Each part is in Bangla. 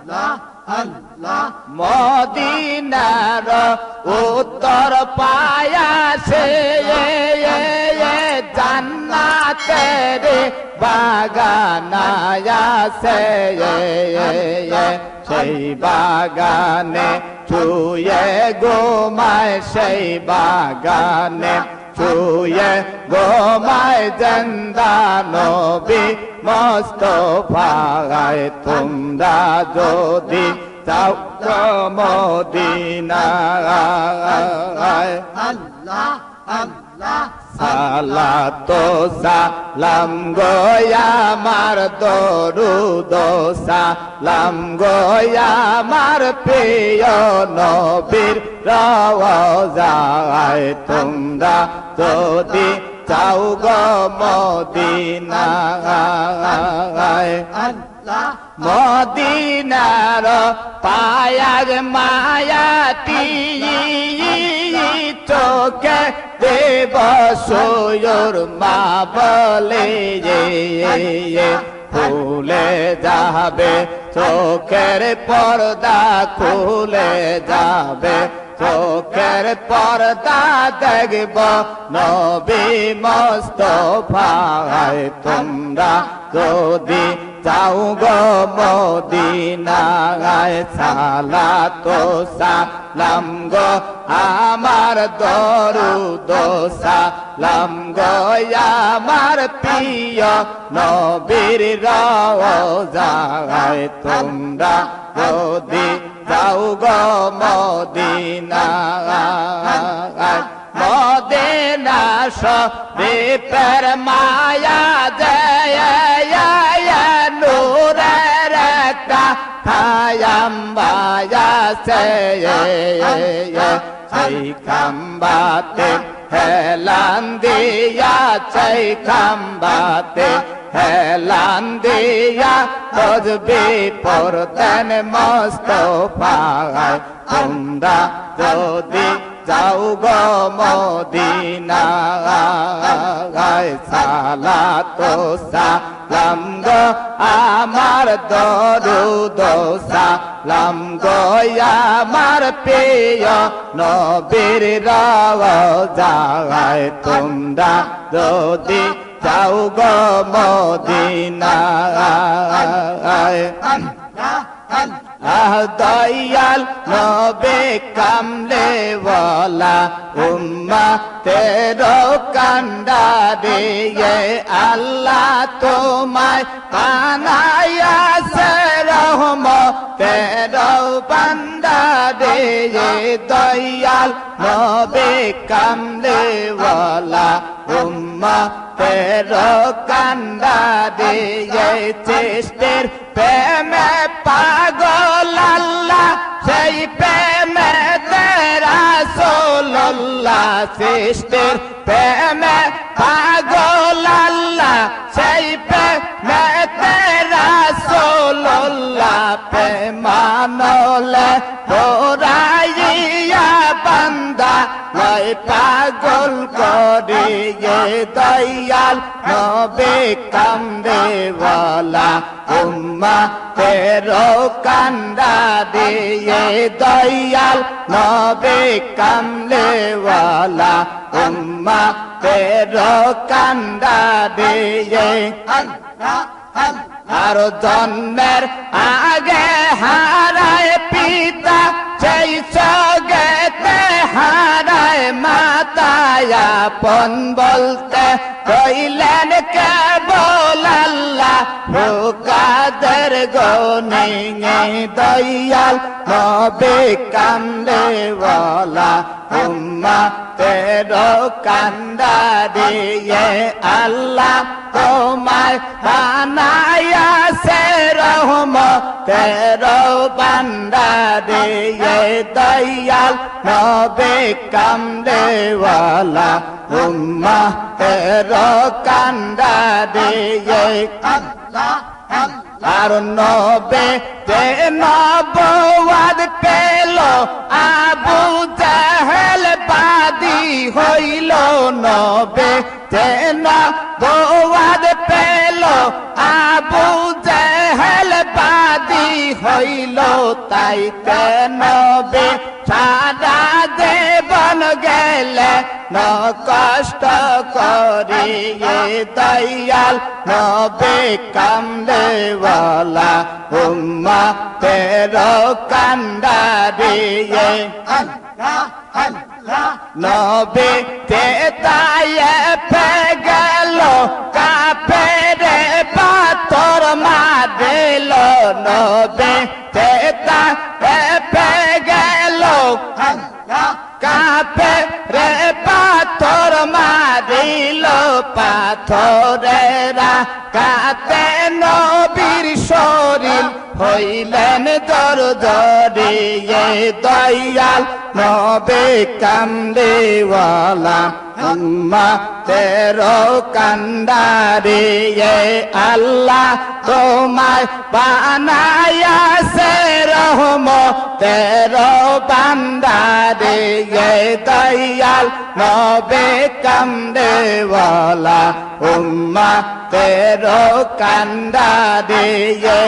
আল্লাহ আল্লাহ মদিনার উত্তর পায়াসে জান্নাতের বাগান আছে সেই বাগানে ছুঁয়ে ঘুমায় সেই বাগানে ছুঁয়ে ঘুমায় জিন্দা নবী মুস্তাফায় তোমরা যদি যাও মদিনায় আল্লাহ আল্লাহ সালাত সালাম গো আমার দরুদ সালাম গো আমার প্রিয় নবীর রওজায় তোমরা যদি যাও গো মদিনায় আল্লাহ মদিনার পায়ার মায়াটি চোখে দেব সৈয়র মা বলে খুলে যাবে চোখের পর্দা খুলে যাবে চোখের পর্দা দেখব নবী মুস্তাফায় তোমরা যদি যাও গো মদিনায় সালাত সালাম গো আমার দরুদ সালাম গো আমার প্রিয় নবীর রওজায় তোমরা যদি যাও গো মদিনায় মদিনা শরীফের মায়া জয় নূরের একটা খাম্বায়া সেই খাম্বাতে হেলান দিয়া সেই খাম্বাতে হেলান দিয়া তসবি পড়তেন মুস্তাফায় তোমরা যদি যাও গো মদিনায় সালাত সালাম গো আমার দরুদ সালাম গো আমার প্রিয় নবীর রওজায় তোমরা যদি যাও গো মদিনায় দয়াল নবে কামলে ওয়ালা উম্মতের কান্ডারে আল্লাহ তোমায় বানায়াছে রহমতের বান্দারে দয়াল নবে কামলে ওয়ালা উম্মতের কান্ডারে চেষ্টের প্রেমে পাগল আল্লাহ সেই প্রেমে রাসূলুল্লাহ সৃষ্টির প্রেমে পাগল আল্লাহ সেই প্রেমে রাসূলুল্লাহ প্রেমানলে তোরাইয়া বান্দা লয় পাগল করিয়ে দয়াল নবে কামরে ওয়ালা উম্মতের কান্দা দিয়ে দয়াল নবে কামলে ওয়ালা উম্মতের কান্দা দিয়ে আর জন্মের আগে হারায় পিতা সেই সগেতে হারায় মাতায় আপন বলতে কইলেন কেবল আল্লাহ কাদের গনে দয়াল নবে কামলে ওয়ালা উম্মতের কান্দা দিয়ে আল্লাহ তোমায় বানায়াছে রহমতের বান্দা দিয়ে দয়াল নবে কামলে ওয়ালা উম্মতের কান্দা দিয়ে আর নবে তে নবওয়াত পেল আবু জাহেল বাদী হইল নবে তে নবওয়াত পেল আবু জাহেল বাদী হইল তাই কেন বে সারা জীবন গেলে ন কষ্ট করিয়ে দয়াল নবে কামলেওয়ালা উম্মা তেরো কান্ডারিয়ে নবে তেতায়ে পে গেল কাফেরে পাথর মারিল নবে তেতায়ে পে গেল কাফেরে পাথর মারিল পাথরেরা কাতে নবীর শরীর হইলেন দরদরিয়ে দয়াল নবে কামলেওয়ালা উম্মা তেরো কান্ডারিয়ে আল্লাহ তোমায় বানায়াছে রহমতেরো বান্দারিয়ে দয়াল নবে কামলেওয়ালা উম্মা তেরো কান্ডারিয়ে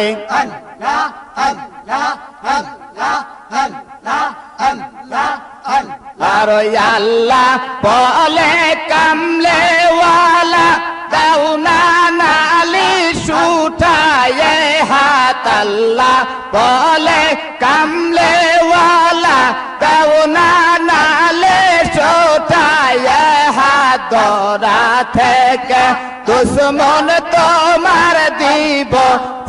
আর আল্লাহ বলে কামলেওয়ালা দাও না নালিশ উঠায়ে হাত আল্লাহ বলে কামলেওয়ালা দাও না নালিশ উঠায়ে হাত দরা থেকে দুশ্মন তোমার দিব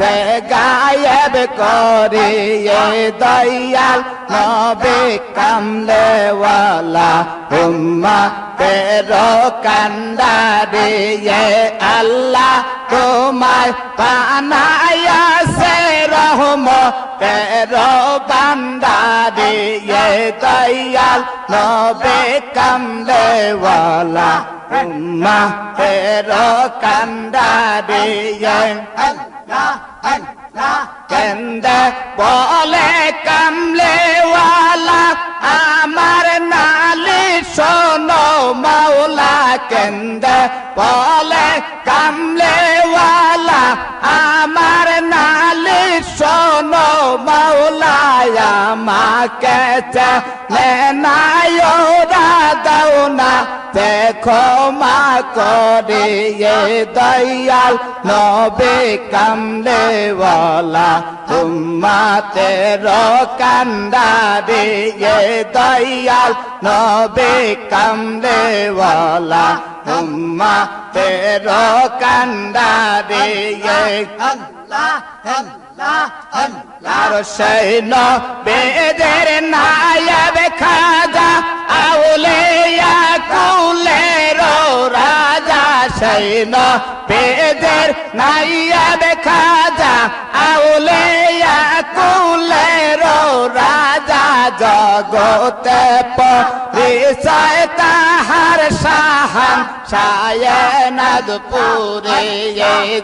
তে গায়েব করিয়ে দয়াল নবে কামলেওয়ালা উম্মা তেরো কান্ডারিয়ে আল্লাহ তোমায় বানায়াছে রহমতেরো বান্দারিয়ে দয়াল নবে কামলেওয়ালা উম্মা তেরো কান্ডারিয়ে কেন্দে বলে কামলেওয়ালা আমার নালিশ শোনো মাওলা কেন্দে বলে কামলেওয়ালা আমার নালিশ শোনো মাওলা আমাকে চেনে নাই ওরা দাও না দেখো মা করিয়ে দয়াল নবে কামলেওয়ালা উম্মা তেরো কান্ডারিয়ে দয়াল নবে কামলেওয়ালা উম্মা তেরো কান্ডারিয়ে আর সেই নবেদের নায়েব খাজা আউলিয়া কুলের রাজা সেই নবেদের নায়েব খাজা আউলিয়া কুলের রাজা জগতে পরিচয় তাহার শাহান শায়নাদপুরে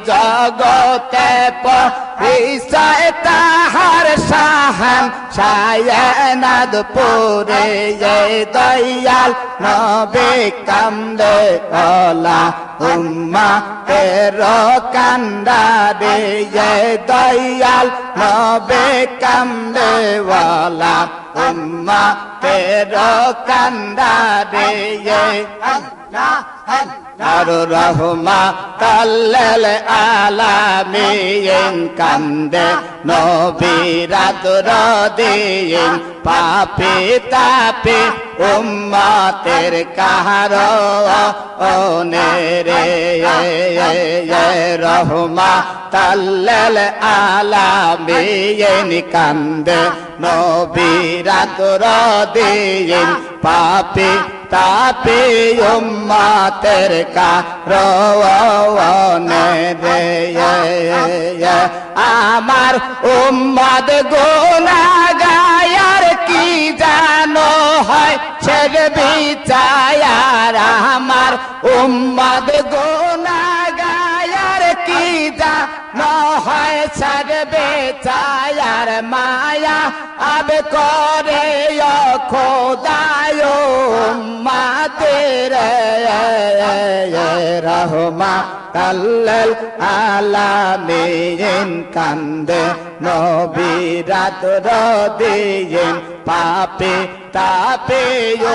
জগতে পরিচয় তাহার শাহান শায়নাদপুরে দয়াল নবে কামলেওয়ালা উম্মা তেরো কান্ডারিয়ে দয়াল নবে কামলেওয়ালা উম্মা তেরো কান্ডারিয়ে আর রহমাতাল আলামিন কান্দে নবীরাত দিন পাপি তাপি উম্মতের কারণে রে রহমাতাল আলামিন কান্দে নবীরাত দিন পাপি তাপি উম্মতের কারণে রে আমার উম্মত গুনাহগার কি জানো হয় ছেড় বিচার আমার উম্মত গুনাহগার কি জানো হয় ছেড় বিচার মায়া আব করে খোদায় উম্মত তেরে রহমাতাল্লিল আলামিন কান্দে নবী রাত দিন পাপে তাপে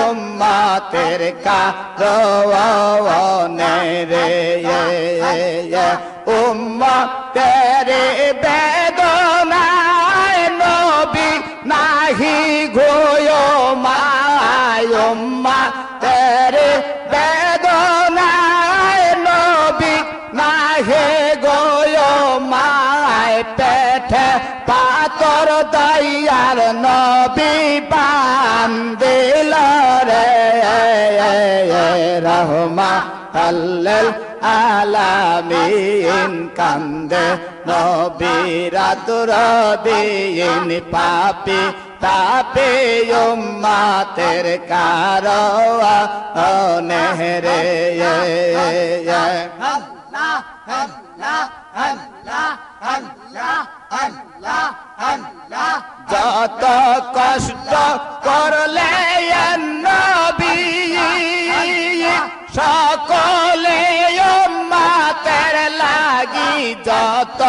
উম্মতের কারণে রে উম্মতের বেদনায় নবী নাহি গোয় মায় উম্মতের বেদনায় নবী নাহি গোয় মায় পেটে পাতর দয়ার নবী বান্দিল রে রহমাতাল্লিল আলামিন কান্দে নবী রাত দিন পাপী তাপে উম্মতের কারণে রে যত কষ্ট করলে নবী সকলে উম্মতের লাগি যত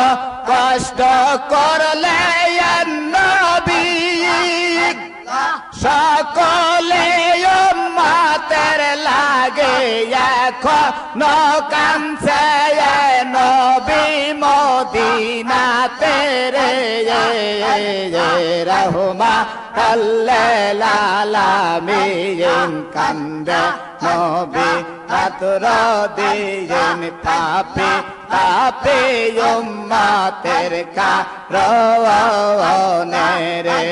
কষ্ট করলে নবী সকলে উম্মতের লাগে এখনো কাঁদছে নবী মদিনাতে রে রহমাতাল্লিল আলামিন কান্দে নবী রাত দিন পাপী তাপে উম্মতের কারণে রে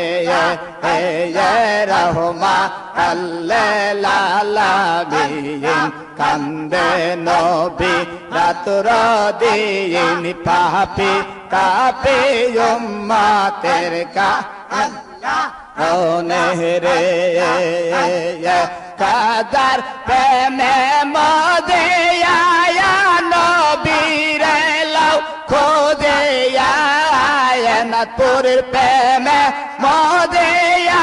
রহমাতাল্লিল আলামিন কান্দে নবী রাত দিন পাপী তাপে উম্মতের কারণে রে কাদার প্রেমে মদে আয়া নবীরে লাও খোঁজে আয়নাথপুরের প্রেমে মদে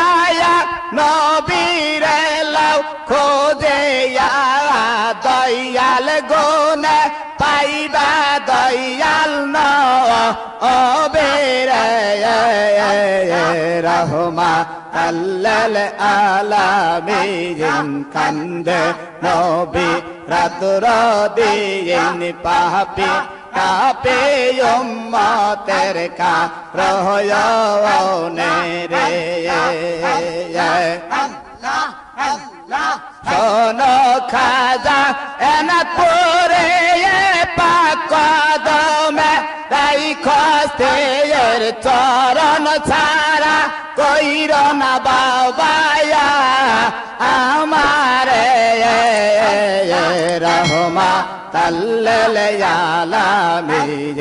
আয়া নবীরে লাও খোঁজে দয়াল গুনে পাইবা দয়াল নবীরে রহমাতাল্লিল আলামিন কান্দে নবী রাত দিন পাপী তাপে উম্মতের কারণে রে শোনো খাজা এনাথপুরে পাক কদমে রাইখস্তের চরণ ছাড়া কইর না বাবায়া আমারে রহমাতাল্লিল আলামিন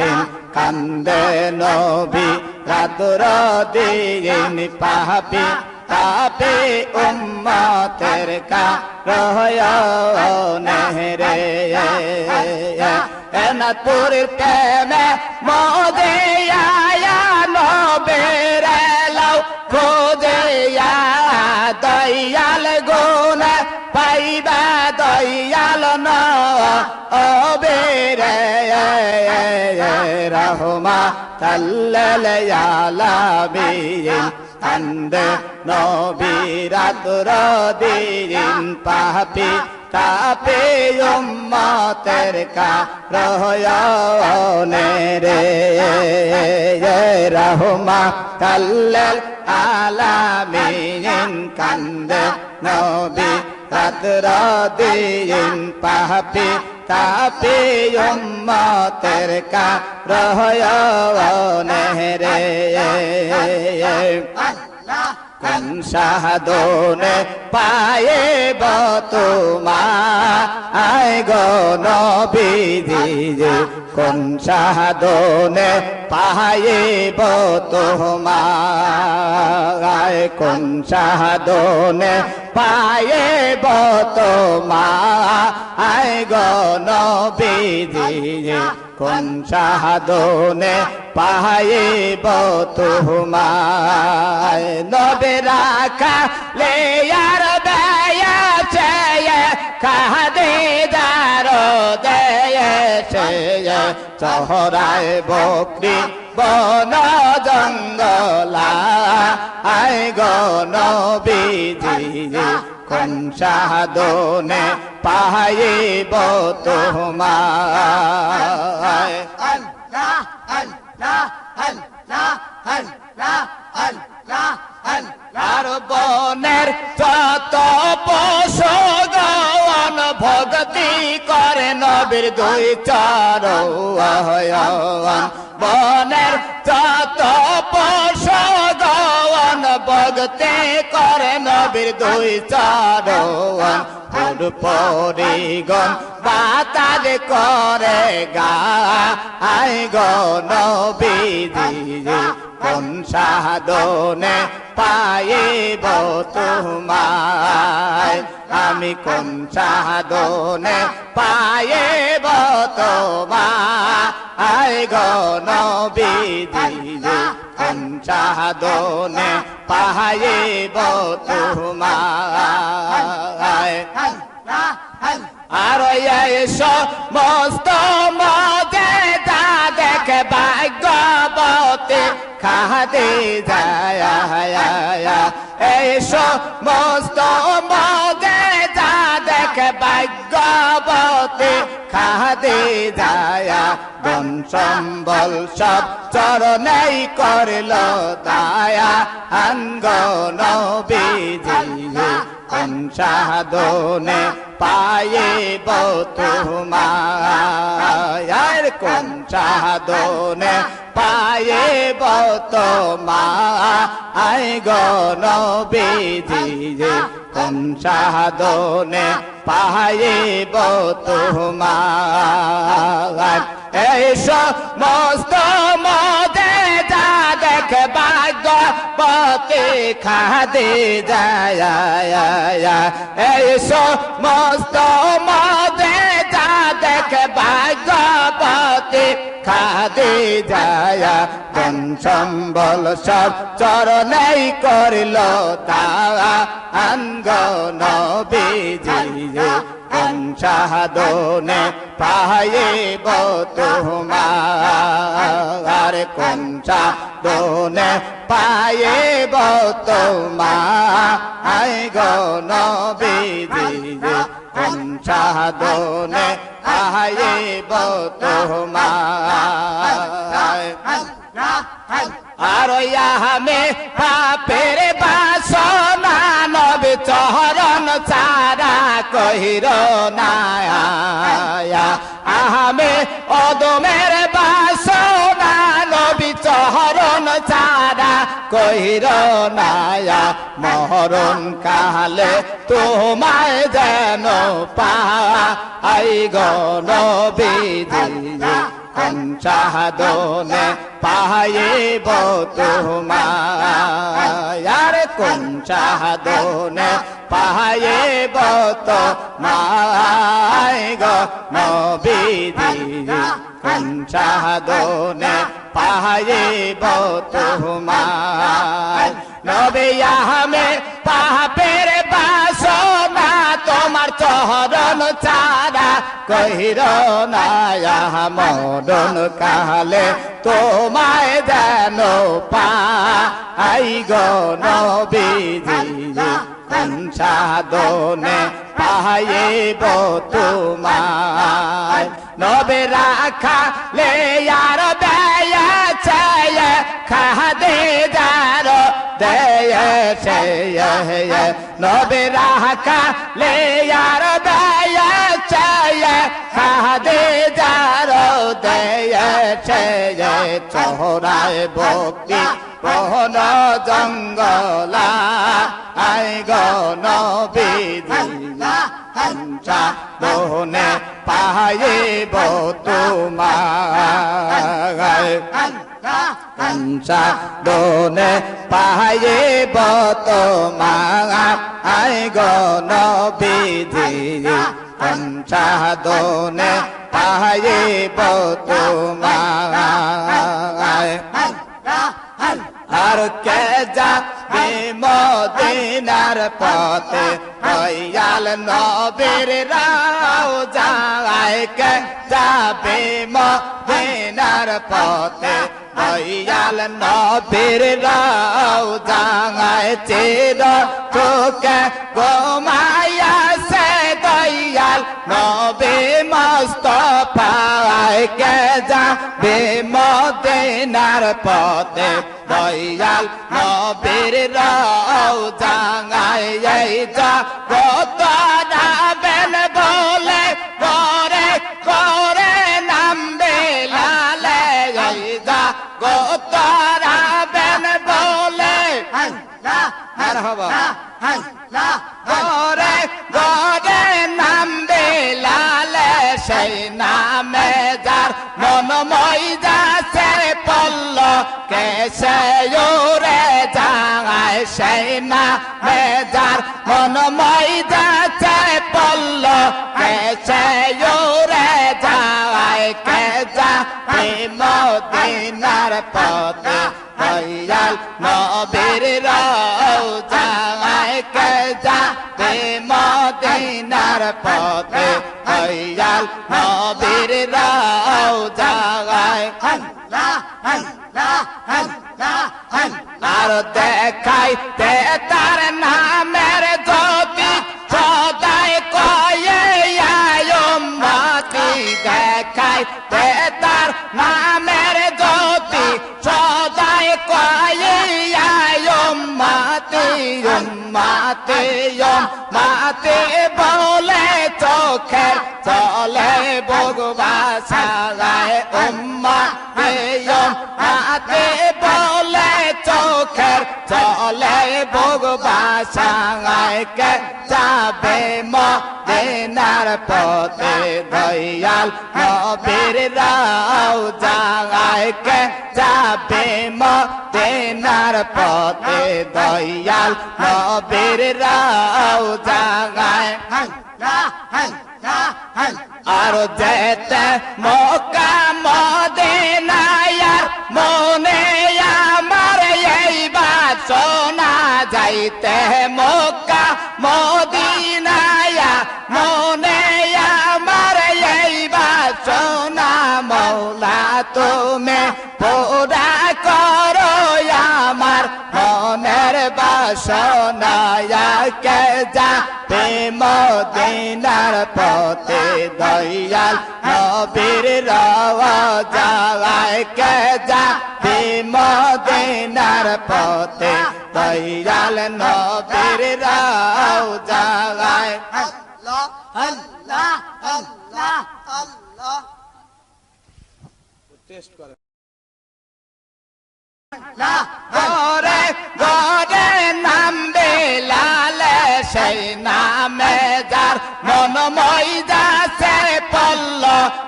কান্দে নবী রাত দিন পাপী তাপে উম্মতের কারণে রে এনাথপুরের প্রেমে মদে আয়া নবীরে লাও খোঁজে দয়াল গুনে পাইবা দয়াল নবীরে রহমাতাল্লিল আলামিন কান্দে নবী রাত দিন পাপী তাপে উম্মতের কারণে রে রহমাতাল্লিল আলামিন কান্দে নবী রাত দিন পাপী তাপে উম্মতের কারণে রে কোন সাধনে পায়েব তোমায় গো নবীজি কোন সাধনে পায়েব তোমায় কোন সাধনে পায়েব তোমায় গো নবীজি কোন সাধনে পায়েব তোমায় নবে রাখা লে আর বেয়াছে খাদিজার দেশে চহরায় বকরি বন জঙ্গলা আয় গো নবীজি কোন সাধনে পাইব তোমায় আল্লাহ আল্লাহ আল্লাহ আল্লাহ আল্লাহ আল্লাহ আর বনের যত পশু গণ ভক্তি করে নবীর দুই চরণ বনের যত পশু গণ ভক্তি করে নবীর দুই চরণ পরিগণ বাতাজ করে গা আয় গো নবীজি কোন সাধনে পাইব তোমায় আমি কোন সাধনে পাইব তোমায় আয় গো নবীজি কোন সাধনে পাইব তোমায় আর সমস্ত মজে তা দেখে ভাগ্যবতী খাদিজা এই সমস্ত মজে তা দেখে ভাগ্যবতী খাদিজা ধন সম্বল সব চরণেই করল দায়া আনগ নবীজি কোন সাধনে পাইব তোমায় কোন সাধনে পাইব তোমায় গো নবীজি কোন সাধনে পাইব তোমায় এই সমস্ত মদে যা দেখ ভাগ্যবতী খাদিজা এই সমস্ত মদে যা দেখ ভাগ্যবতী খাদিজা ধন সম্বল সব চরণেই করিল তা আনগ নবীজি কোন সাধনে পাইব তোমার কোন সাধনে পাইব তোমায় গো নবীজি কোন সাধনে পাইব তোমায় আর আমি পাপের বাসনা নবী চরণ চারা কহির না আমি অদমের বাসনা নবী চরণ চারা কহির না মরণ কালে তোমায় যেন পাই গো নবীজি কোন সাধনে পাইব তোমায় কোন সাধনে পাইব তোমায় গো নবীজি কোন সাধনে পাইব তোমায় নবী আমি পাপের বাসনা তোমার চরণ চারা কহির না মরণ কালে তোমায় যেন পাই গো নবীজি কোন সাধনে পাইব তোমায় নবী রাখা লে আর দেয়াছে খাদিজার দেয়াছে নবী রাখা লে আর দেয়াছে খাদিজার দেয়াছে চহরায় বকরি বন জঙ্গলা আয় গো নবীজি সাধনে পাইব তোমায় সাধনে পাইব তোমায় গো নবীজি সাধনে পাইব তোমায় আর কে যা মদিনার পথে দয়াল নবীর রওজায় কে যাবে মদিনার পথে দয়াল নবীর রওজায় চির চোখে ঘুমায়া সে দয়াল নবী মুস্তাফায় কে যাবে মদিনার পথে দয়াল নবীর রওজায় এই জগৎ যাবেন বলে করে করে নামবে লালে এই জগৎ যাবেন বলে মারহাবা করে করে নামবে লালে সেই নামে যার মন ময়দাসে পল্ল কেসে উড়ে যায় সেই নামে যার মন ময়দাসে পল্ল কেসে উড়ে যায় কে যাবে মদিনার পথে দয়াল নবীর রওজায় কে যাবে মদিনার পথে দয়াল নবীর রওজায় আর দেখাইতে তার নামের জ্যোতি সদাই কয়ে উম্মতি দেখাইতে তার নামের জ্যোতি সদাই কয়ে উম্মতি উম্মতি উম্মতি বলে চোখের চলে বগবাসা গায় উম্মতি উম্মতি বলে চোখের চলে বগবাসা গায় কে যাবে মদিনার পথে দয়াল নবীর রওজায় কে যাবে মদিনার পথে দয়াল নবীর রওজায় আর যেতে মক্কা মদিনায় মনে আমার এই বাসনা যাইতে মক্কা মদিনায় মনে আমার এই বাসনা মৌলা তুমি পুরা করো আমার মনের বাসনা কে যাবে মদিনার পথে দয়াল নবীর রওজায় কে যাবে মদিনার পথে দয়াল নবীর রওজায় আল্লাহ আল্লাহ আল্লাহ আল্লাহ টেস্ট করে গরে গরে নামবে লালে সেই নামে যার মন ময়দাসে পল্ল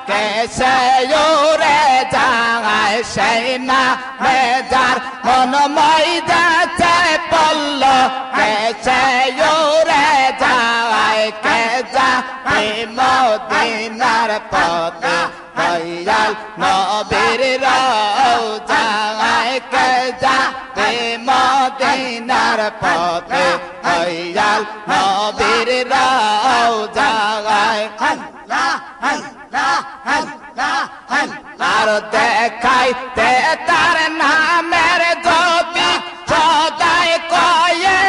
কেসে উড়ে যায় সেই নামে যার মন ময়দাসে পল্ল কেসে উড়ে যায় কে যাবে মদিনার পথে দয়াল নবীর রওজায় কে যাবে মদিনার পথে দয়াল নবীর রওজায় আর দেখাইতে তার নামের জ্যোতি সদাই কয়ে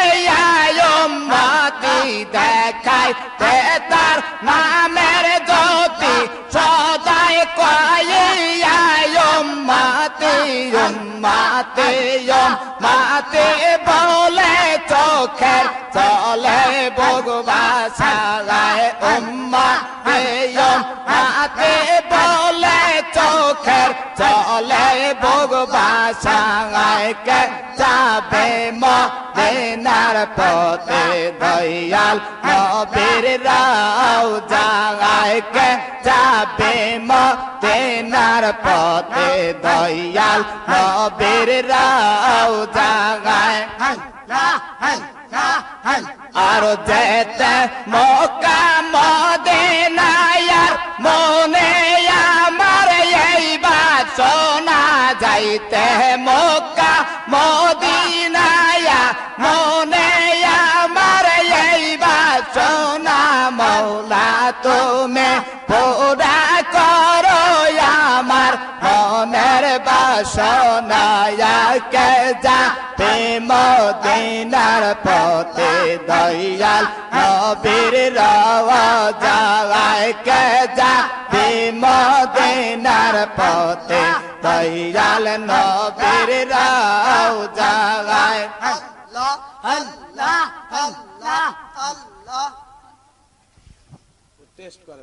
উম্মতি দেখাইতে তার নামের জ্যোতি সদাই কয়ে উম্মতি উম্মতি উম্মতি বলে চোখের চলে বগবাসা গায় উম্মতি উম্মতি বলে চোখের চলে বগবাসা গায় কে যাবে মদিনার পথে দয়াল নবীর রওজায় কে যাবে মদিনার পথে দয়াল নবীর রওজায় আর যেতে মক্কা মদিনায় মনে আমার এই বাসনা যাইতে মক্কা মদিনায় দোনায়া কে যাবে মদিনার পথে দয়াল নবীর রওজায় কে যাবে মদিনার পথে দয়াল নবীর রওজায় আল্লাহ আল্লাহ আল্লাহ আল্লাহ টেস্ট করে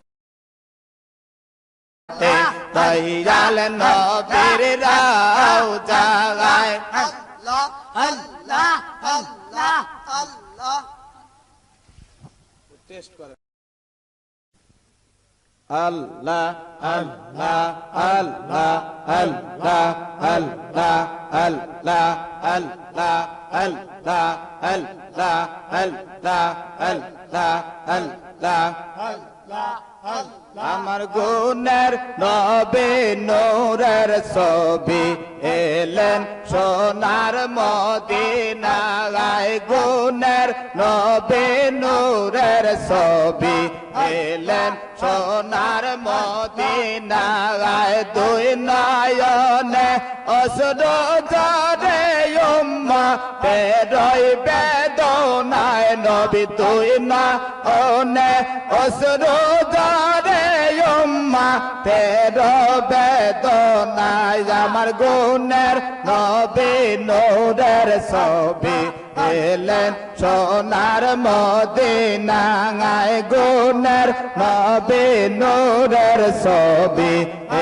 দয়াল নবীর রওজায় আল্লাহ আল্লাহ আল্লাহ আল্লাহ টেস্ট করে আল্লাহ আল্লাহ আল্লাহ আল্লাহ আল্লাহ আল্লাহ আল্লাহ আল্লাহ আল্লাহ আল্লাহ আল্লাহ আল্লাহ আল্লাহ আমার গুণের নবী নূরের ছবি এলেন সোনার মদিনায় গুণের নবী নূরের ছবি এলেন সোনার মদিনায় দুই নয়নে অশ্রু ঝরে উম্মা বেরোয় বেদনায় নবী দুই নয়নে অশ্রু ঝরে উম্মা বেরো বেদনায় আমার গুণের নবী নূরের ছবি এলেন সোনার মদিনায় গুণের নবী নূরের ছবি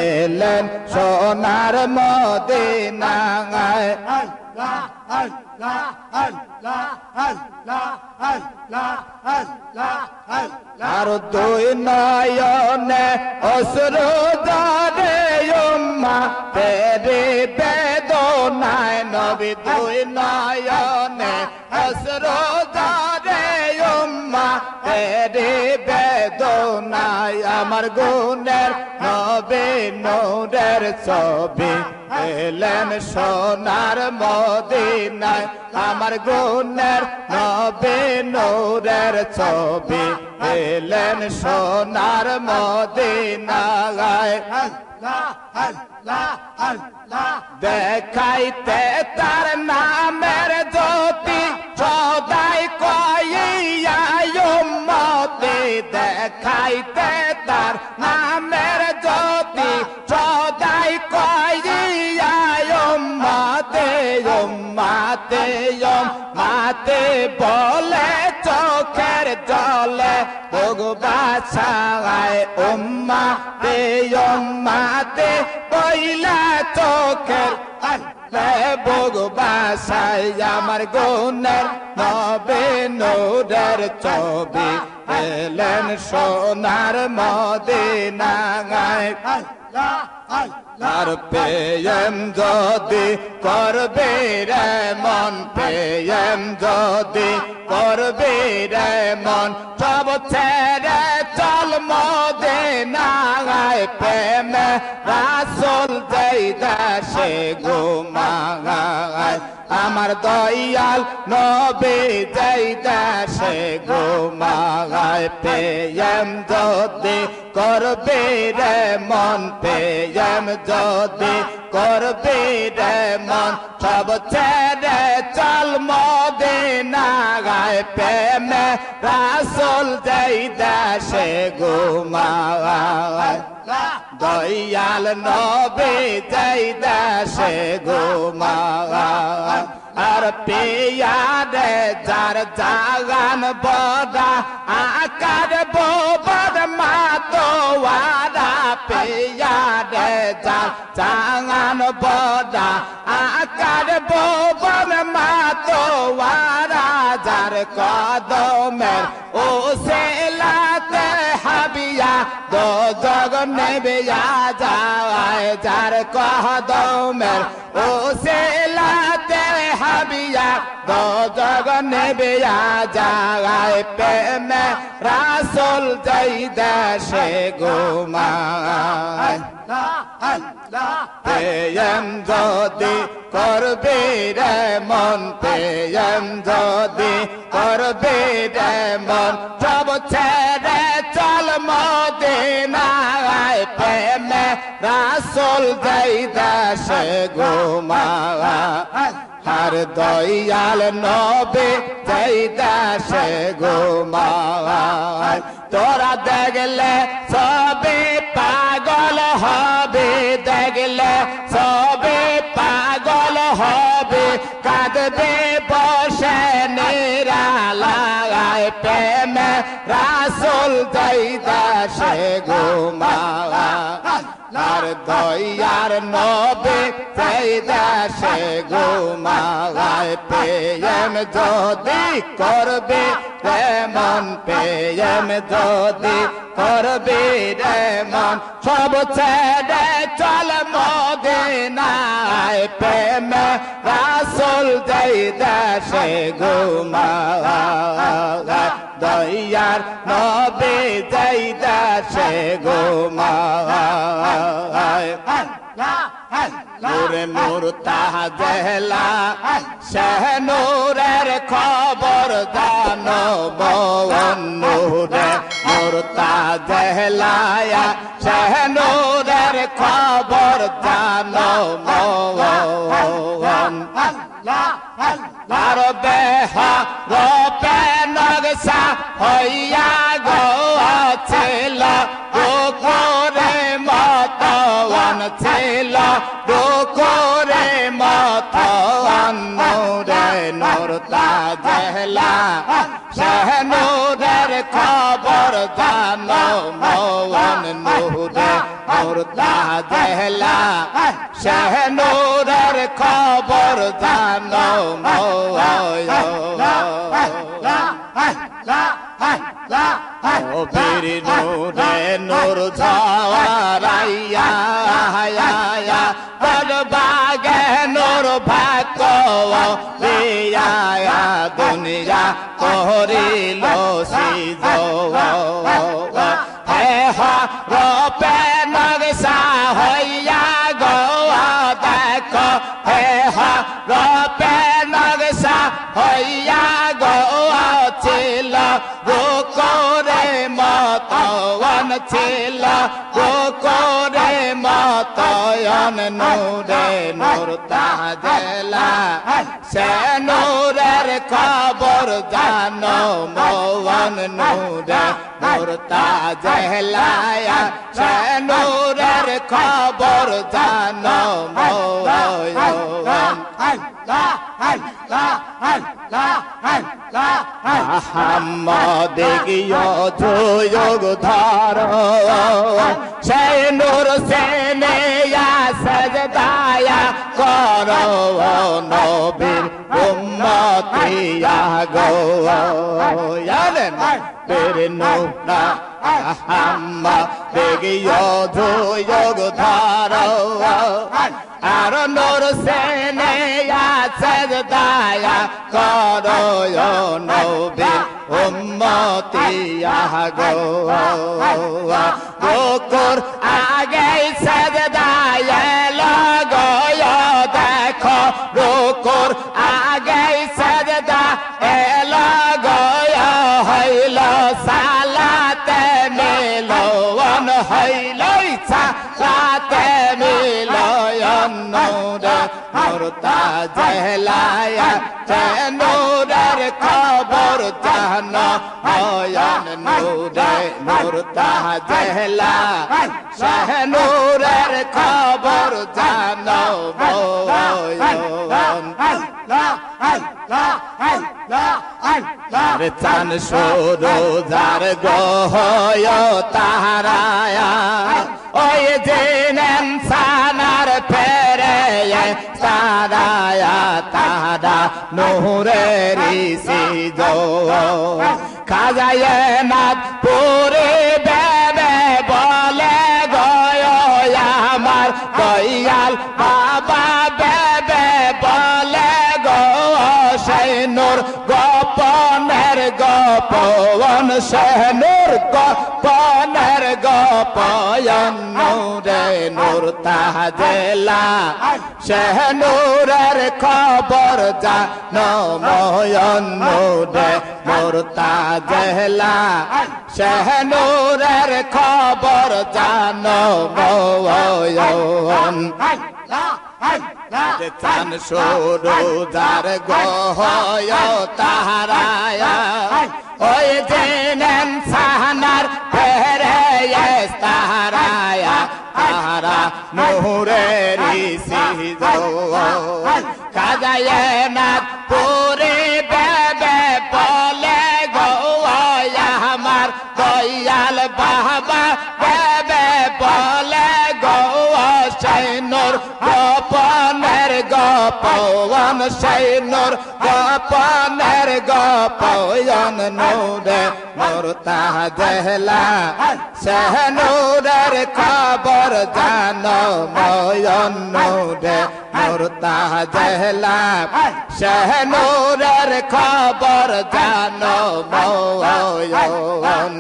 এলেন সোনার মদিনায় আল্লাহ আল্লাহ আল্লাহ আল্লাহ আল্লাহ আল্লাহ আল্লাহ আর দুই নয়নে অশ্রু ঝরে উম্মা বেরে বেদনায় নবী দুই নয়নে অশ্রু ঝরে উম্মা বেরে বেদনায় আমার গুণের নবী নূরের ছবি এলেন সোনার মদিনায় আমার গুণের নবী নূরের ছবি এলেন সোনার মদিনায় আল্লাহ আল্লাহ আল্লাহ দেখাইতে তার নামের জ্যোতি সদাই কইয়া উম্মতে দেখাইতে তার নামের জ্যোতি সদাই কইয়া উম্মতে উম্মতে উম্মতে বলে চোখের জলে ভগবাসায় উম্মতে উম্মতে বইলা চোখের ভগবাসায় আমার গুণের নবী নূরের ছবি এলেন সোনার মদিনায় আল্লাহ আল্লাহ আর প্রেম যদি করবে রে মন প্রেম যদি করবে রে মন সব ছেড়ে চল মদিনায় প্রেমে রাসূল যেই দেশে ঘুমায় আমার দয়াল নবী যেই দেশে ঘুমায় প্রেম যদি করবে রে মন প্রেম যদি করবে রে মন সব ছেড়ে চল মদিনায় প্রেমে রাসূল যেই দেশে ঘুমায় দয়াল নবী যেই দেশে ঘুমায় আর পিয়ারে যার জাগান বড়া আকার বোবর মাতোয়ারা পিয়ারে যার জাগান বড়া আকার বোবর মাতোয়ারা যার কদমের ও সেলাতে হাবিয়া দো জগ নেবে যায় যার কদমের ও সেলাতে হাবিয়া দো জগ নেবে যায় প্রেমে রাসূল যেই দেশে ঘুমায় প্রেম যদি করবে রে মন প্রেম যদি করবে রে মন সব ছেড়ে চল মদিনায় প্রেমে রাসূল যেই দেশে ঘুমায় আর দয়াল নবী যেই দেশে ঘুমায় তোরা দেখলে সবে পাগল হবে দেখলে সবে পাগল হবে কাঁদবে বসে নিরালায় প্রেমে রাসূল যেই দেশে ঘুমায় আর দয়ার নবী যেই দেশে ঘুমায় প্রেম যদি করবে রে মন প্রেম যদি করবে রে মন সব ছেড়ে চল মদিনায় প্রেম রাসূল যেই দেশে ঘুমায় দয়ার নবী যেই দেশে ঘুমায় নূরে নূর তাজেলা শাহনূরের খবর জানো মন নূরে নূর তাজেলা শাহনূরের খবর জানো মন আর বেহা রূপে নকশা হইয়া গেছিল দুঃখরে মতওয়ান ছিল দুঃখরে মতওয়ান নূরে নূর তাজেলা শাহনূরের খবর জানো মন নূরে নূর তাজেলা শাহনূরের খবর জানো ও বীর নূরে নূর ঝাওয়ারাইয়া তোর বাগে নূর ভাগ্য দিয়া দুনিয়া করিল সিজ হে রূপে নকশা হইয়া গো দেখো হে রূপে নকশা হইয়া গো ছিল গোকরে মতওয়ান ছিল গোকরে মতওয়ান নূরে নূর তাজেলা সে নূরের খবর জানো মন নূরে নূর তাজেলা সে নূরের খবর জানো মোহাম্মদ গিয়ে যোগ ধর সেই নূর সেনে সজদায়া করো নবীর উম্মতিয়া গো তেরে নূরা মোহাম্মদ গিয়ে যোগ ধর আর নূর সেনে সজদায়া করো নবীর উম্মতিয়া গো গোকুর আগে সজদায়া লগো দেখো গোকুর আগে সজদা এলো গো হইল সালাতে মিলন হইল সালাতে মিলন নূরে নূর তাজেলা নূরের খবর জানো নয়ন নূরে নূর তাজেলা শাহনূরের খবর জানো চান সরো যার গহয় তাহারায়া ওই জিনেন সানার ফেরে সারায়া তাহারা নূরেরি সিজ খাজায় নাথ পুরে বেবে বলে গয় আমার দয়াল বাবা বেবে বলে গো সেই নূর গোপনের গোপন সেনুর গোপনের গোপন নূরে নূর তাজেলা সেনুরের খবর জানো ময়ন নূরে নূর তাজেলা শেহনুরের খবর জানো ময়ন চান শুরু যার গহয় তাহারায়া ওই জেনেন সাহানার ফেরে তাহারায়া তাহারা নূরের সিজোন কাজায়ে না পুরে বেবে বলে গো আমার দয়াল বাবা বেবে বলে গো সৈনুর গোপনের গোপন সৈনুর গোপনের গোপন নূরে নূর তাজলা শেহনুরের খবর জানো ময়ন নূরে নূর তাজলা শেহনুরের খবর জানো ময়ন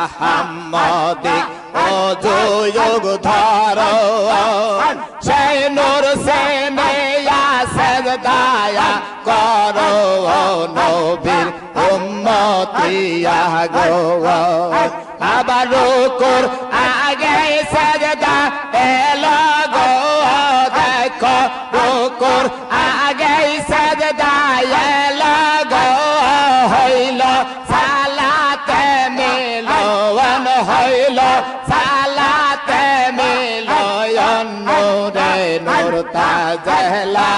আহম্মদিক ও যোগ ধরো সেই নূর সেনেয়া সেজদায়া করো নবীর উম্মতিয়া গো আবার রুকুর আগে সেজদা এলো গো দেখো রুকুর আগে সেজদা এলো গো হইল সালাতে মিলন হইল সালাতে মিলন নূরে নূর তাজলা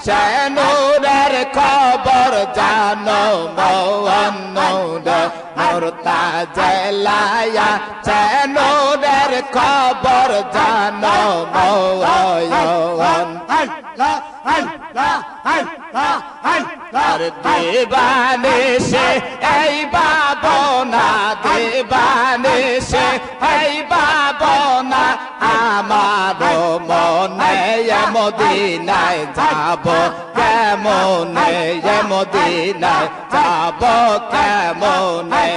সে নূরের খবর জানো ময়ন নূরে নূর তাজলায়া সে নূরের খবর জানো ময়ন আর দেবানে সে এই বাবনা দেবানে সে এই বাবনা আমার মনে মদিনায় যাব কেমনে মদিনায় যাব কেমনে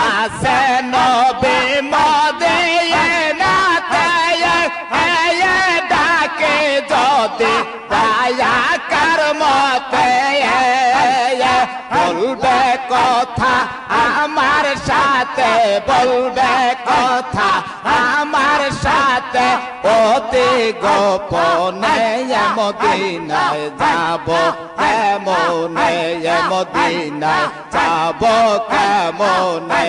আসে নবে মদিনাতে ডাকে যদি দয়া কর মতে বলবে কথা আমার সাথে বলবে কথা আমার সাথে অতি গোপনে মদিনায় যাব কেমনে মদিনায় যাব কেমনে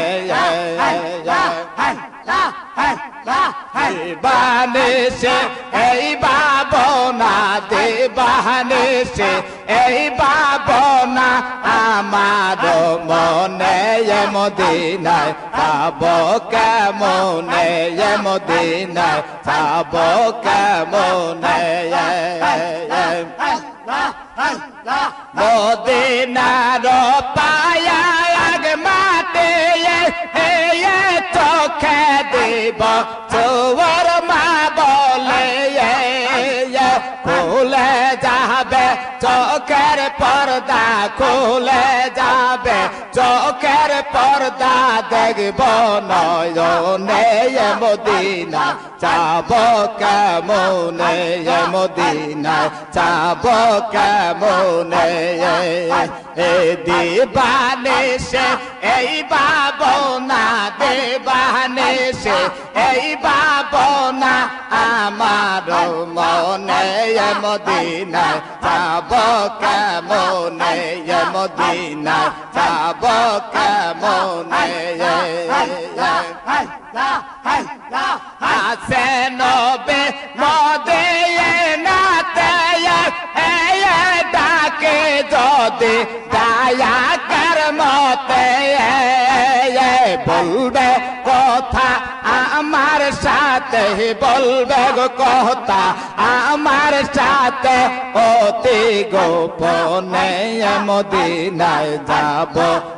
দেবানেশে এই বাবনা দেবানেশে এই বাবনা আমার মনে মদিনায় যাব কেমনে মদিনায় যাব কেমনে মদিনার পায়া মাতে চোখে দেব চোর মা বলে খুলে যাবে চোখের পর্দা খুলে যাবে চোখের পর্দা দেখব নয়নে মদিনা যাব কেমনে মদিনা যাব কেমনে এ দিবানেশে এই বাবনা দেবানেশে এই বাবনা আমার মনে মদিনায় যাব কেমনে মদিনায় যাব কেমনে আসে নবে মদিনাতে ডাকে যদি দয়া কর মতে বলবে কথা আমার সাথে বলবে কথা আমার সাথে অতি গোপনে মদিনায় যাব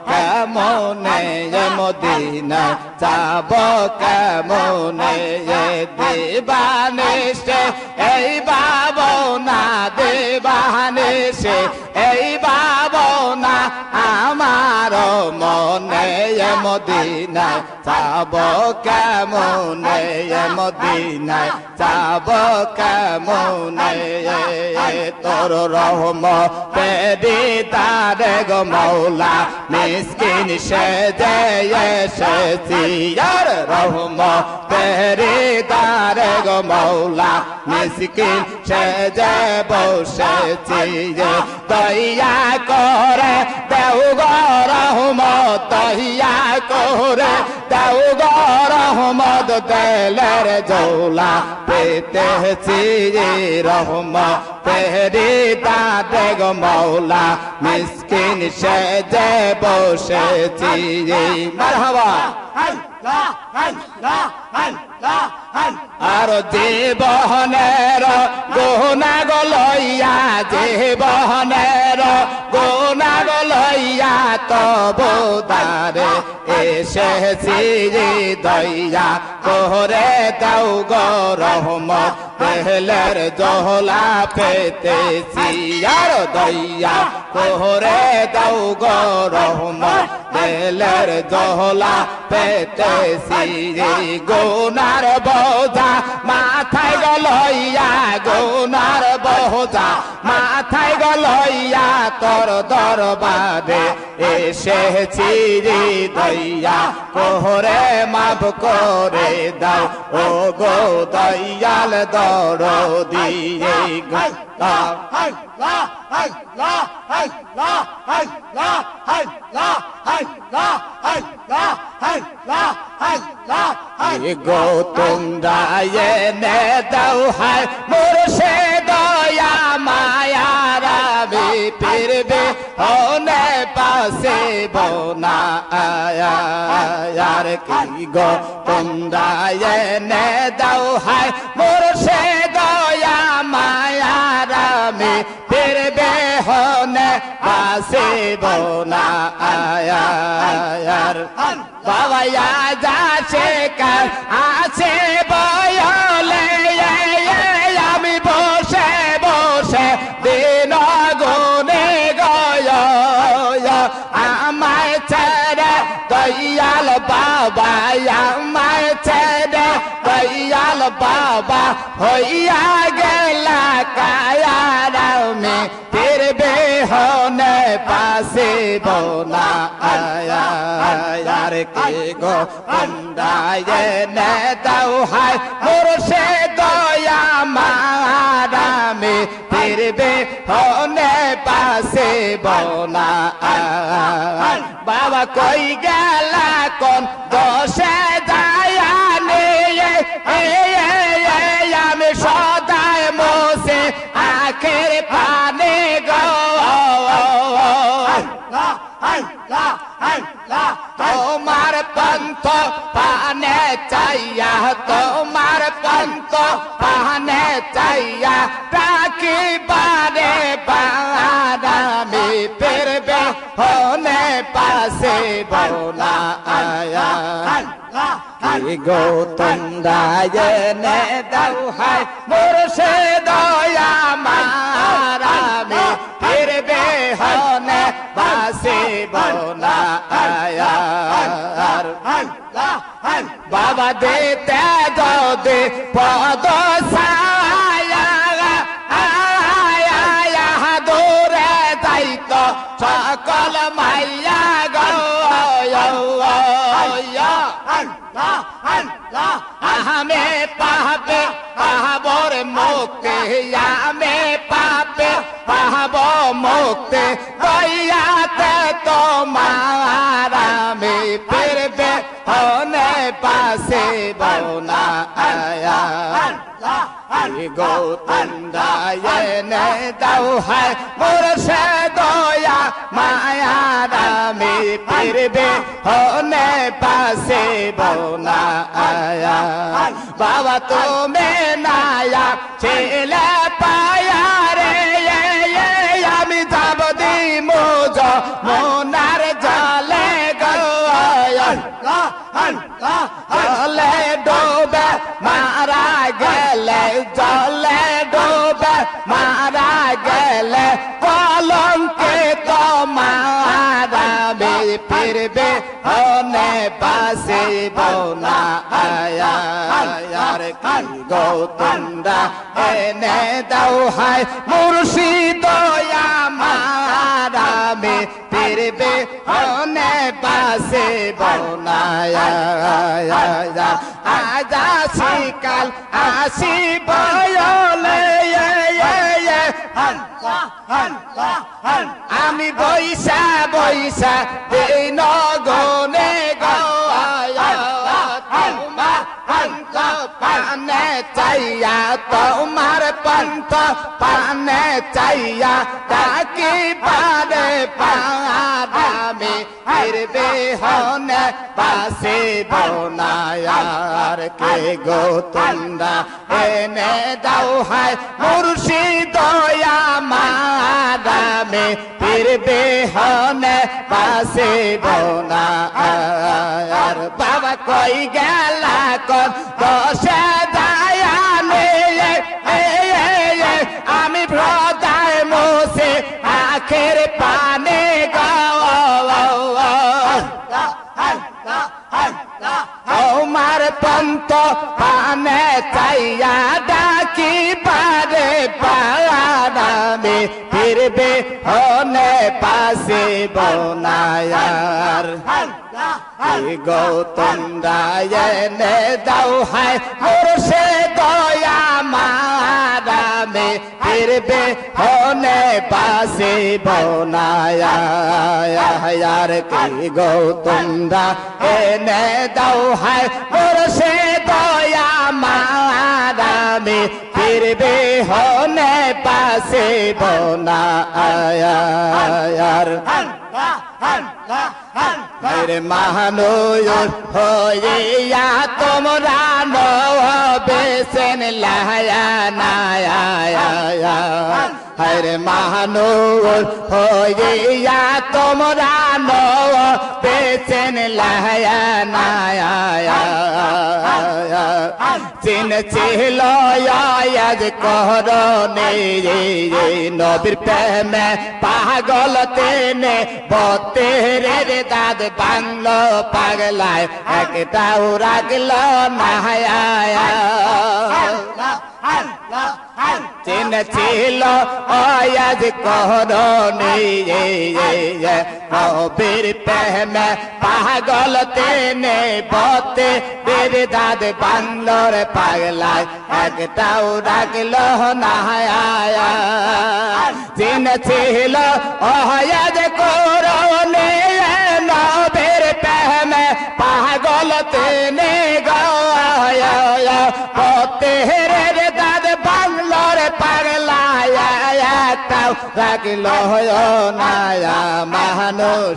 কেমনে মদিনায় যাব কেমনে দেবানেশে এই বাবনা দেবানেশে এই বাবনা আমার মনে মদিনায় যাব কেমনে মদিনায় যাব কেমনে তোর রহমতেরি তারে গো মৌলা মিসকিন সেজে এসেছি আর রহমতেরি তারে গো মৌলা মিসকিন সেজে বসেছি দয়া করে দেও গো রহমত দয়া করে দেও গো রহমত দেলের জৌলা পেতেছি রহমতেরি তারে গো মৌলা মিসকিন সেজে বসেছি মারহাবা আর জীবনের গুণা গলইয়া জীবনের গুণা গলইয়া তবু দারে এসেছি দয়া করে দাও গো রহমত দেলের জহলা পেতেছি আর দয়া করে দাও গো রহমত দেলের জহলা পেতেছি গুনার বোঝা মাথায় গলইয়া গুনার বোঝা মাথায় গলইয়া তোর দরবারে এসেছি দয়া করে মাফ করে দাও ও গো দয়াল দরদি গো তোমরা এনে দাও হায় মুর্শে দয়া মায়ারা ফিরবে হনে পাশে বোনা আর কি গো তোমরা এনে দাও হায় মুর্শে দয়া মায়ারা ফিরবে হনে পাশে বোনা আর বাবা যাচ্ছে কাল আছে বয়লে আমি বসে বসে দিন গুনে গয় আমায় ছেড়ে দয়াল বাবা আমায় ছেড়ে দয়াল বাবা হইয়া গেলা কায়ারামে ফিরবে হনে পাশে বোনা আর কে গো তোমরা এনে দাও হায় মুর্শে দয়া মারামে ফিরবে হনে পাশে বোনা বাবা কই গেলা কোন দোষে যায়ানে আমি সদায় মোসে আখের পানে গো তোমার পন্থ পানে চাইয়া তোমার পন্থ পানে চাইয়া তাকি বারে বারামে ফিরবে হনে পাশে বোনা গো তোমরা এনে দাও হায় মুর্শে দয়া মারামে ফিরবে হনে পাশে বোনা বাবা দেতে যদি পদ সায়া দূরে যাইত সকল মাইয়া গো আহমে পাবে পাবর মুক্তি আমে পাবে পাব মুক্তি দয়াতে তোমার আমি ফিরবে হনে পাশে বোনা গো তোমরা এনে দাও হায় মুর্শে দয়া মায়ারামে ফিরবে হনে পাশে বোনা বাবা তুমি নায়া ছেলে পায়া রে আমি যাব দি মোজ মোনার জলে জলে ডোবে মারা গেলে জলে ডোবে মারা গেলে কলঙ্কে তোমার ফির ফিরবে হনে বাসিব না আর কি গো তোমরা এনে দাও হায় মুর্শিদ আমার আমি ফিরবে হনে বাসিব না আজ আসিকাল আসিব আমি বৈশা বৈশা দিন গনে পানে চাইয়া তোমার পন্থ পানে চাইয়া তাকি পারে পারামে ফিরবে হনে পাশে বোনায়ার কে গো তোমরা এনে দাও হায় মুর্শিদ আমারামে ফিরবে হনে পাশে বোনায়ার বাবা কই গেলা কোন দশে দায়ানে আমি হৃদয় মোসে আখের পানে তোমার পন্থ পানে চাইয়া ডাকি পারে পারামে ফিরবে হনে পাশে বোনায়ার গো তোমরা এনে দাও হায় মোরশে দয়া মারামে ফিরবে হনে পাশে বোনায়ার কি গো তোমরা এনে দাও হায় মোরশে দয়া মারামে ফিরবে হনে পাশে বোনায়ার মেরে মহানুর হইয়া তোমরা বেসেন লায়া নায়া হরে মহানুর হইয়া তোমরা বেসেন লায়া নায়া চিন ছিল আজ করনে নবীর প্রেমে পাগল তেনে বতেরের দাদ বাংলো পাগলায় একটাও রাগলো না চিন ছিল আজ করনে নবীর প্রেমে পাগল তেনে বতেরের দাদ বাংলোর পাগলায় একটাও রাগলো না চিন ছিল আজ করনে নবীর প্রেমে পাগল তেনে বতেরের দাদ বাংলোর পাগলায় একটাও রাগলো নায়া মানুষ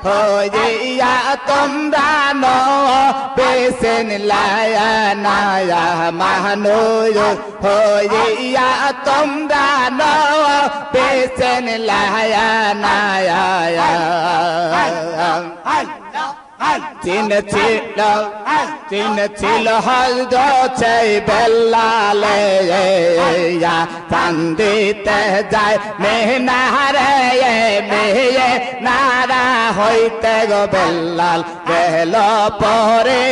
হইয়া তোমরা বেসেন লায়া নায়া মানুষ হইয়া তোমরা বেসেন লায়া নায়া চিন ছিল হযরত বেলালে চান্দিতে যায় মেহনারে মেয়ে নারা হইতে গো বেলাল গেল পরে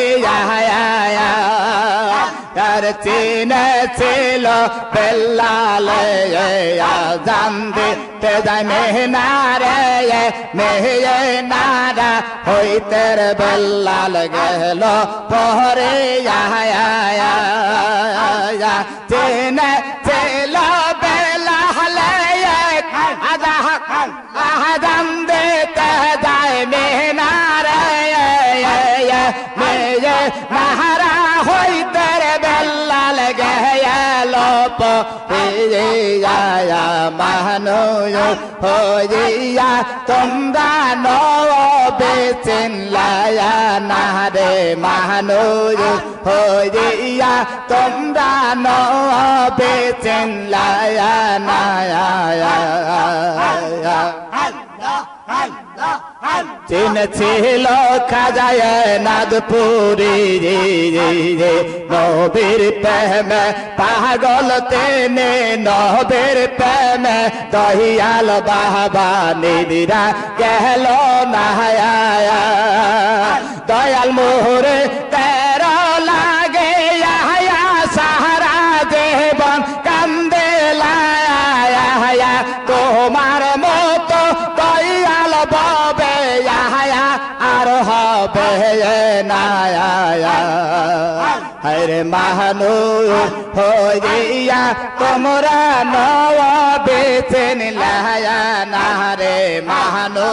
আর চিন ছিল বেলালে চান্দিতে যায় মেহনারে মেয়ে নারা হইতে বেলাল গেল পরে চিন ছিল বেলালে আদাম দিতে যায় মেহনারে মেয়ে নারা হইতে বেলাল গেল পরে মানুষ হইয়া তোমরা বেচেন লায়া না রে মানুষ হইয়া তোমরা বেচেন লায়া না চিনেছিল খাজায় নাদপুরি নবীর প্রেমে পাগল তেনে নবীর প্রেমে দহিয়াল বাবা নিদিরা গেল না দয়াল মোহরে তেরো লাগে সাহারা দেবন কান্দে লায়া তোমার মতো দয়াল বাবে আর হবে না হরে মাহানু হইয়া তোমরা নবেছেন লায়া না রে মাহানু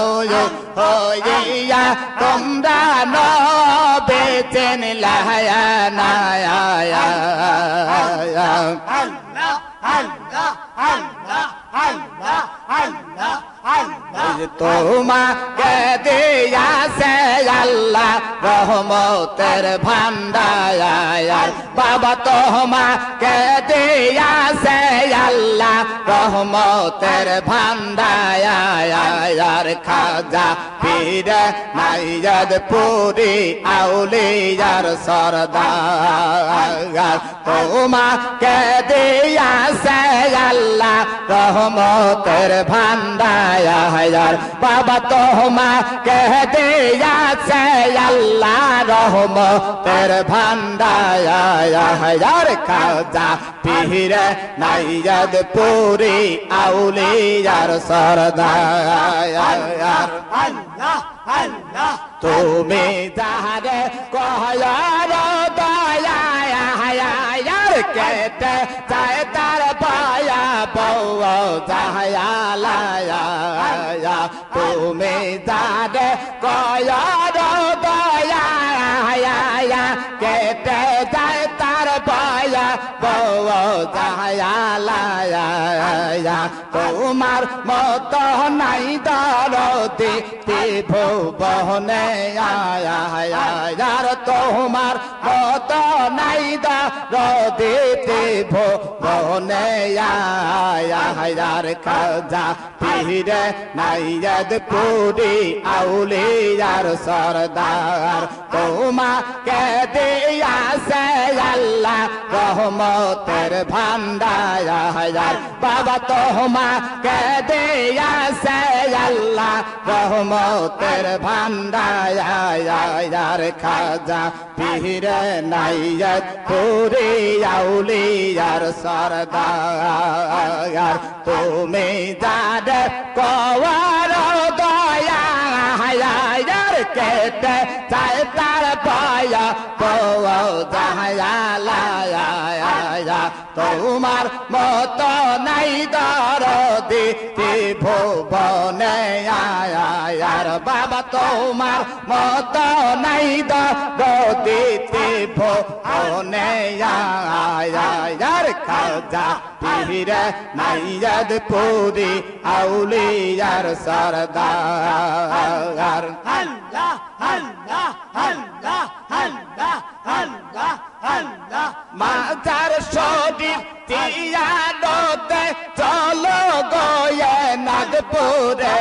হইয়া তোমরা নবেছেন লায়া না তোমাকে দিয়াছে আল্লাহ রহমতের ভান্ডার বাবা তোমাকে দিয়াছে আল্লাহ রহমতের ভান্ডার খাজা পীরে নাইয়াদ পুরি আউলিয়ার সরদার তোমাকে দিয়াছে আল্লাহ রহমতের ভান্ডার বাবা তোমাকে দিয়াছে আল্লাহ রহমতের ভান্ডার খাজা পীরে নাইয়াদ পুরি আউলিয়ার সরদার তুমি যাহারে কহয়ার দয়ার কেটে চায় তার পায়া বউ যাহায়া তুমি যাহারে কহয়ার দয়া কেটে যায় তার পায়া বউ যাহায়া তোমার মত নাই দরদি ভুবনে আয়ার তোমার মত নাই দরদি ভুবনে আয়ার খাজা পীরে নাইয়াদ পুরি আউলিয়ার সরদার তোমাকে দিয়াছে আল্লাহ রহমতের ভান্ডার বাবা তোমাকে দিয়াছে আল্লাহ রহমতের ভান্ডার খাজা পীরে নাইয়াদ পুরি আউলিয়ার সরদার তুমি যারে কওয়ার দয়ার কেটে চায় তার পায়া বউ যাহায়া তোমার মত নাই দরদি ভুবনে আয়ার বাবা তোমার মত নাই দরদি ভুবনে আয়ার খাজা পীরে নাইয়াদ পুরি আউলিয়ার সরদার মাজার শরীফ তিয়ারতে চলো গয়ে নাগপুরে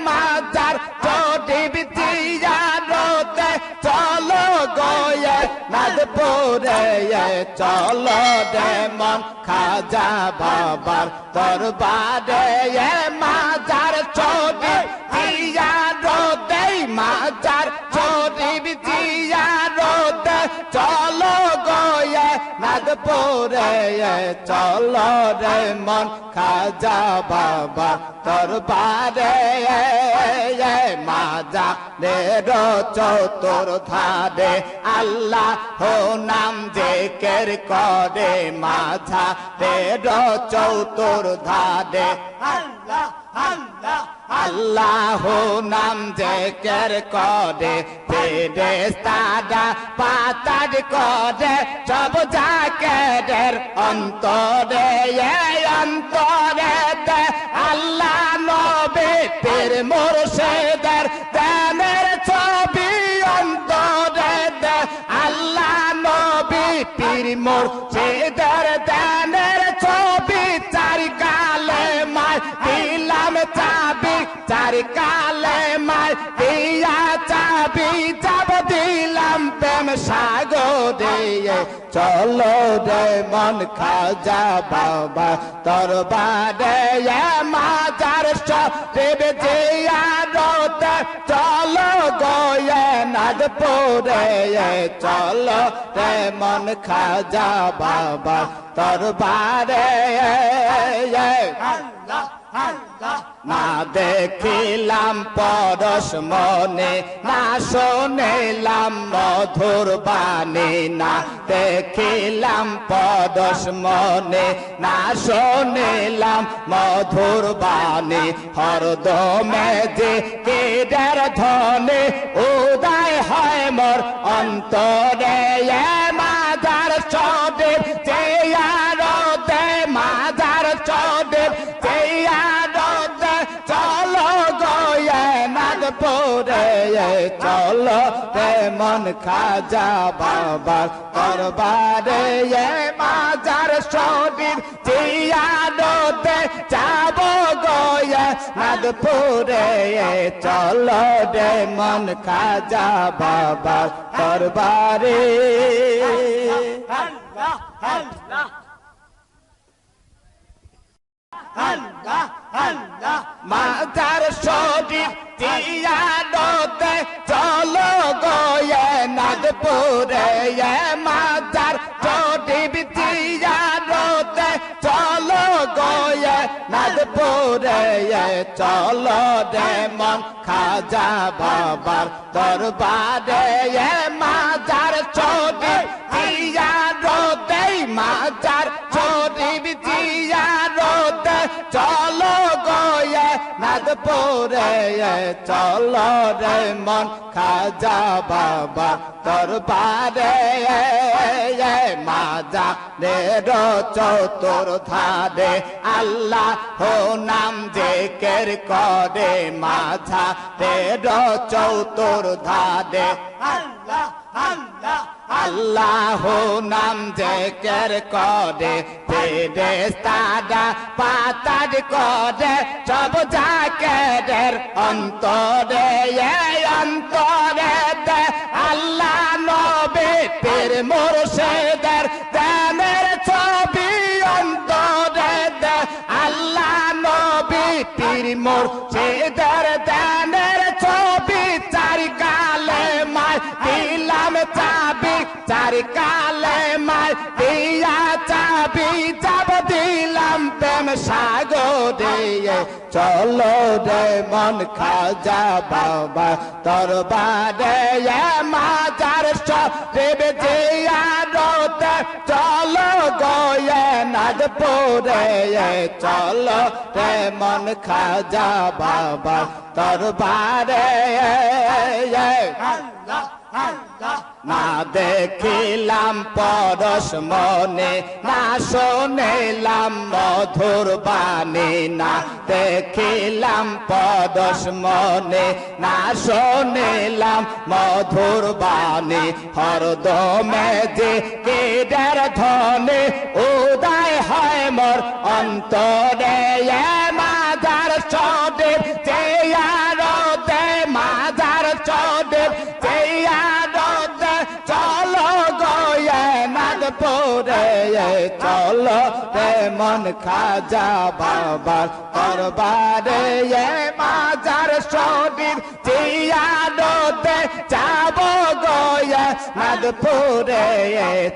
মাজার শরীফ তিয়ারতে চলো গয়ে নাগপুরে চলো রে মন খাজা বাবার দরবারে মাজার শরীফ তিয়ারতে মাজার শরীফ তিয়ারতে চলো গয়ে নাগপুরে চলো রে মন খাজা বাবা দরবারে মাজা রে চতুর ধারে আল্লাহ নাম জিকির করে মাঝা রে চতুর ধারে আল্লাহ আল্লাহ আল্লাহ নাম জিকির করে ফেরেশতারা পাতার করে সব জাকেরের অন্তরে অন্তরে আল্লাহ নবী পীর মুর্শিদের দানের ছবি অন্তরে আল্লাহ নবী পীর মুর্শিদের দানের ছবি চারি কালে মায় দিলাম চাবি চারি কালে মায় দিয়া চলো রে মন খাজা বাবা দরবারে মাজার শরীফ জিয়ারতে চলো গোয়ে নাদপুরে চলো রে মন খাজা বাবা দরবারে না দেখিলাম পরশ মনে না শুনিলাম মধুর বাণী না দেখিলাম পরশ মনে না শুনিলাম মধুর বাণী হরদমে যে কেডের ধ্বনি উদয় হয় মোর অন্তরে মাজার শরীফ জিয়ারতে মাজার শরীফ জিয়ারতে চলো গোয়ে নাদপুরে চলো রে মন খাজা বাবার দরবারে মাজার শরীফ জিয়ারতে যাব গোয়ে নাদপুরে চলো রে মন খাজা বাবার দরবারে মাজার শরীফ জিয়ারতে চলো গোয়ে নাদপুরে মাজার শরীফ জিয়ারতে চলো গোয়ে নাদপুরে চলো রে মন খাজা বাবার দরবারে মাজার শরীফ জিয়ারতে মাজার শরীফ জিয়ারতে চলো গোয়ে নাদপুরে চলো রে মন খাজা বাবা দরবারে মাজারের চতুর্ধারে আল্লাহ নাম জিকির করে মাজারের চতুর্ধারে আল্লাহ আল্লাহ আল্লাহ নাম জিকির করে ফেরেশতারা পাতার করে সব জাকেরের অন্তরে অন্তরে আল্লাহ নবী পীর মুর্শিদের দানের ছবি অন্তরে আল্লাহ নবী পীর মুর্শিদের দানের ছবি চার কালে মায় দিলাম চাবি চার কালে মায় দিয়া চাবি যাব দিলাম প্রেম সাগরে চলো রে মন খাজা বাবা দরবারে মাজার শরীফ জিয়ারতে চলো গোয়ে নাদপুরে চলো রে মন খাজা বাবা দরবারে না দেখিলাম পরশ মনে না শুনিলাম মধুর বাণী না দেখিলাম পরশ মনে না শুনিলাম মধুর বাণী হরদমে যে কেডের ধ্বনি উদয় হয় মোর অন্তরে মাজার শরীফ জিয়ারতে মাজার শরীফ জিয়ারতে চলো গোয়ে নাদপুরে চলো রে মন খাজা বাবার দরবারে মাজার শরীফ জিয়ারতে যাব গোয়ে নাদপুরে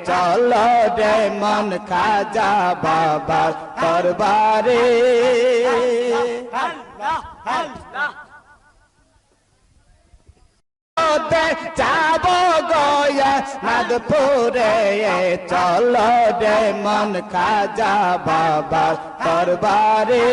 চলো রে মন খাজা বাবার দরবারে যাব গোয়ে নাদপুরে চলো রে মন খাজা বাবার দরবারে